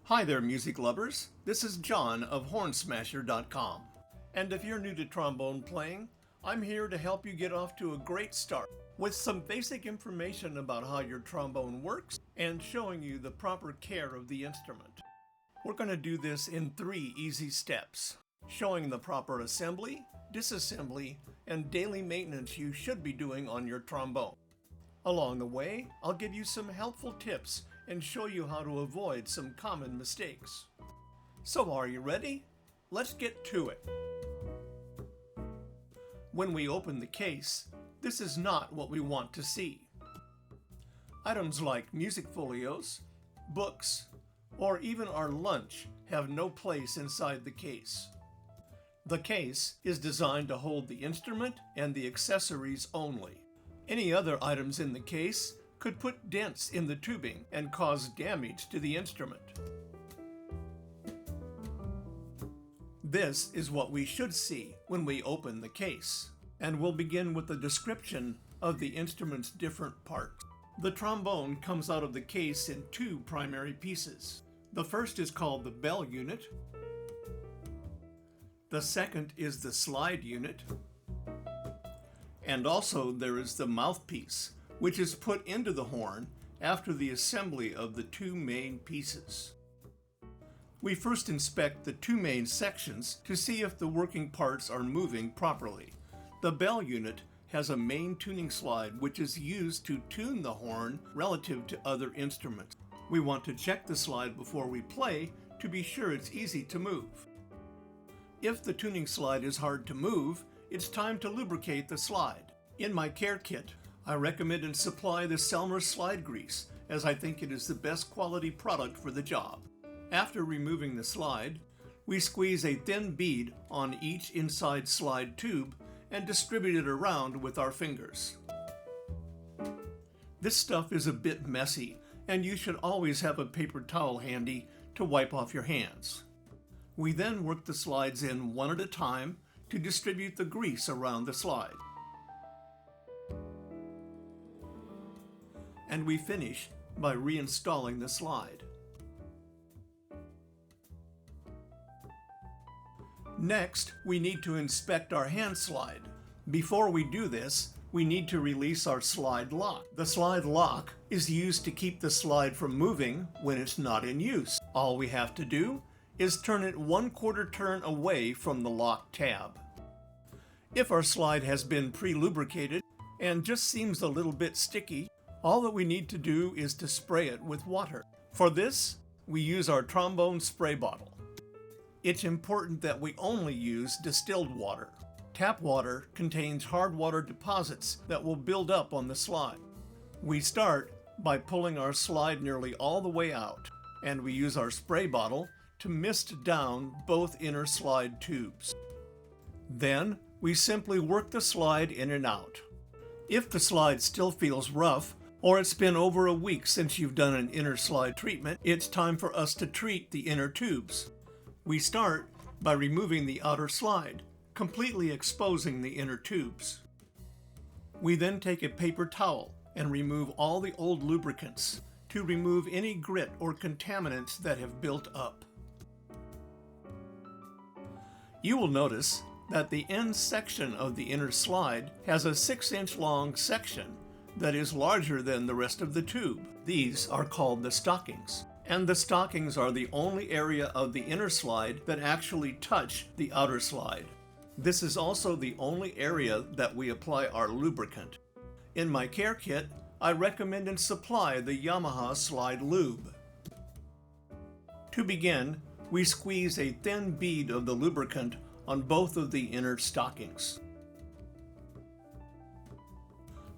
Hi there, music lovers. This is John of Hornsmasher.com. And if you're new to trombone playing, I'm here to help you get off to a great start with some basic information about how your trombone works and showing you the proper care of the instrument. We're going to do this in 3 easy steps, showing the proper assembly, disassembly, and daily maintenance you should be doing on your trombone. Along the way, I'll give you some helpful tips and show you how to avoid some common mistakes. So are you ready? Let's get to it. When we open the case, this is not what we want to see. Items like music folios, books, or even our lunch have no place inside the case. The case is designed to hold the instrument and the accessories only. Any other items in the case could put dents in the tubing and cause damage to the instrument. This is what we should see when we open the case, and we'll begin with a description of the instrument's different parts. The trombone comes out of the case in 2 primary pieces. The first is called the bell unit. The second is the slide unit. And also there is the mouthpiece, which is put into the horn after the assembly of the 2 main pieces. We first inspect the 2 main sections to see if the working parts are moving properly. The bell unit has a main tuning slide which is used to tune the horn relative to other instruments. We want to check the slide before we play to be sure it's easy to move. If the tuning slide is hard to move, it's time to lubricate the slide. In my care kit, I recommend and supply the Selmer slide grease, as I think it is the best quality product for the job. After removing the slide, we squeeze a thin bead on each inside slide tube and distribute it around with our fingers. This stuff is a bit messy, and you should always have a paper towel handy to wipe off your hands. We then work the slides in one at a time to distribute the grease around the slide. And we finish by reinstalling the slide. Next, we need to inspect our hand slide. Before we do this, we need to release our slide lock. The slide lock is used to keep the slide from moving when it's not in use. All we have to do is turn it 1/4 turn away from the lock tab. If our slide has been pre-lubricated and just seems a little bit sticky, all that we need to do is to spray it with water. For this, we use our trombone spray bottle. It's important that we only use distilled water. Tap water contains hard water deposits that will build up on the slide. We start by pulling our slide nearly all the way out, and we use our spray bottle to mist down both inner slide tubes. Then, we simply work the slide in and out. If the slide still feels rough, or it's been over a week since you've done an inner slide treatment, it's time for us to treat the inner tubes. We start by removing the outer slide, completely exposing the inner tubes. We then take a paper towel and remove all the old lubricants to remove any grit or contaminants that have built up. You will notice that the end section of the inner slide has a 6-inch long section that is larger than the rest of the tube. These are called the stockings, and the stockings are the only area of the inner slide that actually touch the outer slide. This is also the only area that we apply our lubricant. In my care kit, I recommend and supply the Yamaha Slide Lube. To begin, we squeeze a thin bead of the lubricant on both of the inner stockings.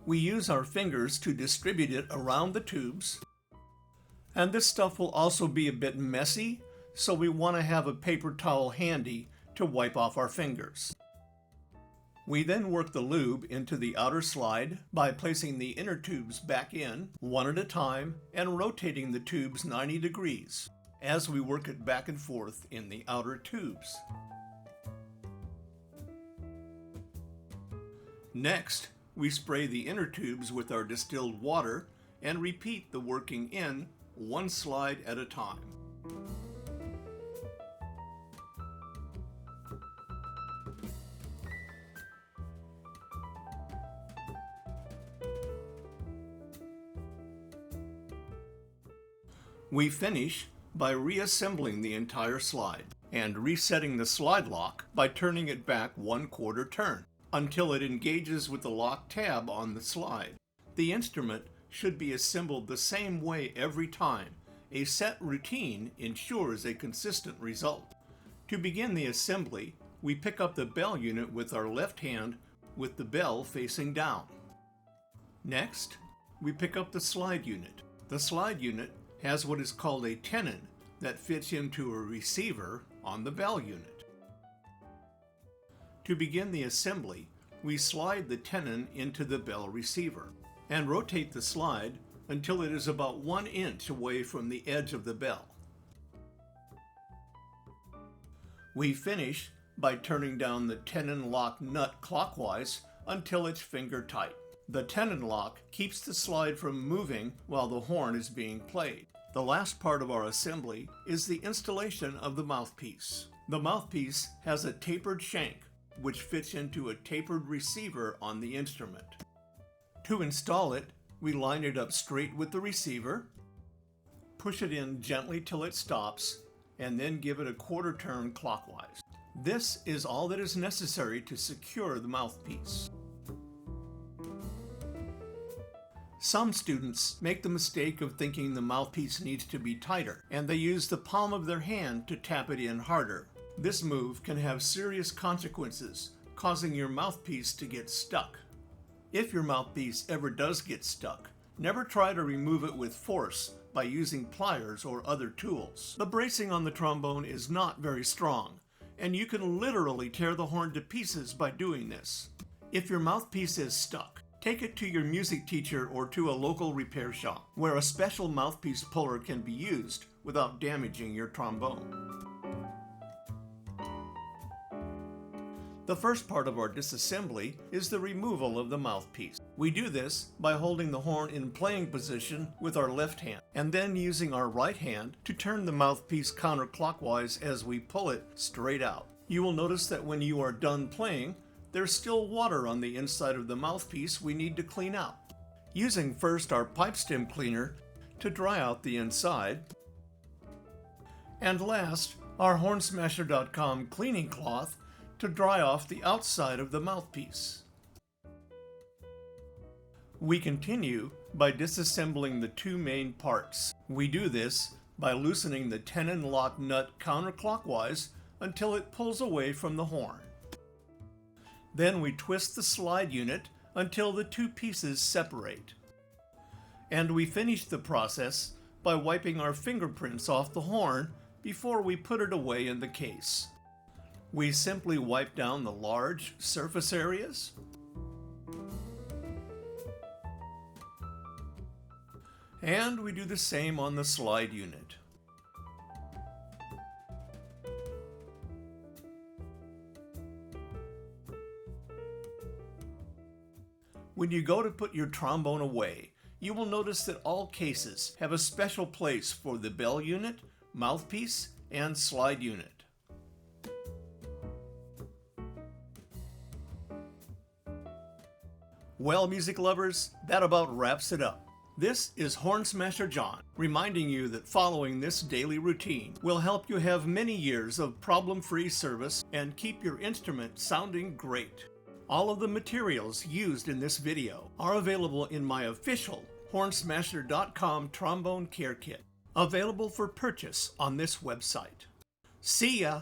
We use our fingers to distribute it around the tubes, and this stuff will also be a bit messy, so we want to have a paper towel handy to wipe off our fingers. We then work the lube into the outer slide by placing the inner tubes back in, one at a time, and rotating the tubes 90 degrees as we work it back and forth in the outer tubes. Next, we spray the inner tubes with our distilled water and repeat the working in, one slide at a time. We finish by reassembling the entire slide and resetting the slide lock by turning it back 1/4 turn until it engages with the lock tab on the slide. The instrument should be assembled the same way every time. A set routine ensures a consistent result. To begin the assembly, we pick up the bell unit with our left hand with the bell facing down. Next, we pick up the slide unit. The slide unit has what is called a tenon that fits into a receiver on the bell unit. To begin the assembly, we slide the tenon into the bell receiver and rotate the slide until it is about 1 inch away from the edge of the bell. We finish by turning down the tenon lock nut clockwise until it's finger tight. The tenon lock keeps the slide from moving while the horn is being played. The last part of our assembly is the installation of the mouthpiece. The mouthpiece has a tapered shank which fits into a tapered receiver on the instrument. To install it, we line it up straight with the receiver, push it in gently till it stops, and then give it a 1/4 turn clockwise. This is all that is necessary to secure the mouthpiece. Some students make the mistake of thinking the mouthpiece needs to be tighter, and they use the palm of their hand to tap it in harder. This move can have serious consequences, causing your mouthpiece to get stuck. If your mouthpiece ever does get stuck, never try to remove it with force by using pliers or other tools. The bracing on the trombone is not very strong, and you can literally tear the horn to pieces by doing this. If your mouthpiece is stuck, take it to your music teacher or to a local repair shop, where a special mouthpiece puller can be used without damaging your trombone. The first part of our disassembly is the removal of the mouthpiece. We do this by holding the horn in playing position with our left hand, and then using our right hand to turn the mouthpiece counterclockwise as we pull it straight out. You will notice that when you are done playing, there's still water on the inside of the mouthpiece we need to clean out. Using first our pipe stem cleaner to dry out the inside, and last our hornsmasher.com cleaning cloth to dry off the outside of the mouthpiece. We continue by disassembling the two main parts. We do this by loosening the tenon lock nut counterclockwise until it pulls away from the horn. Then we twist the slide unit until the two pieces separate. And we finish the process by wiping our fingerprints off the horn before we put it away in the case. We simply wipe down the large surface areas, and we do the same on the slide unit. When you go to put your trombone away, you will notice that all cases have a special place for the bell unit, mouthpiece, and slide unit. Well, music lovers, that about wraps it up. This is Horn Smasher John, reminding you that following this daily routine will help you have many years of problem-free service and keep your instrument sounding great. All of the materials used in this video are available in my official hornsmasher.com trombone care kit, available for purchase on this website. See ya!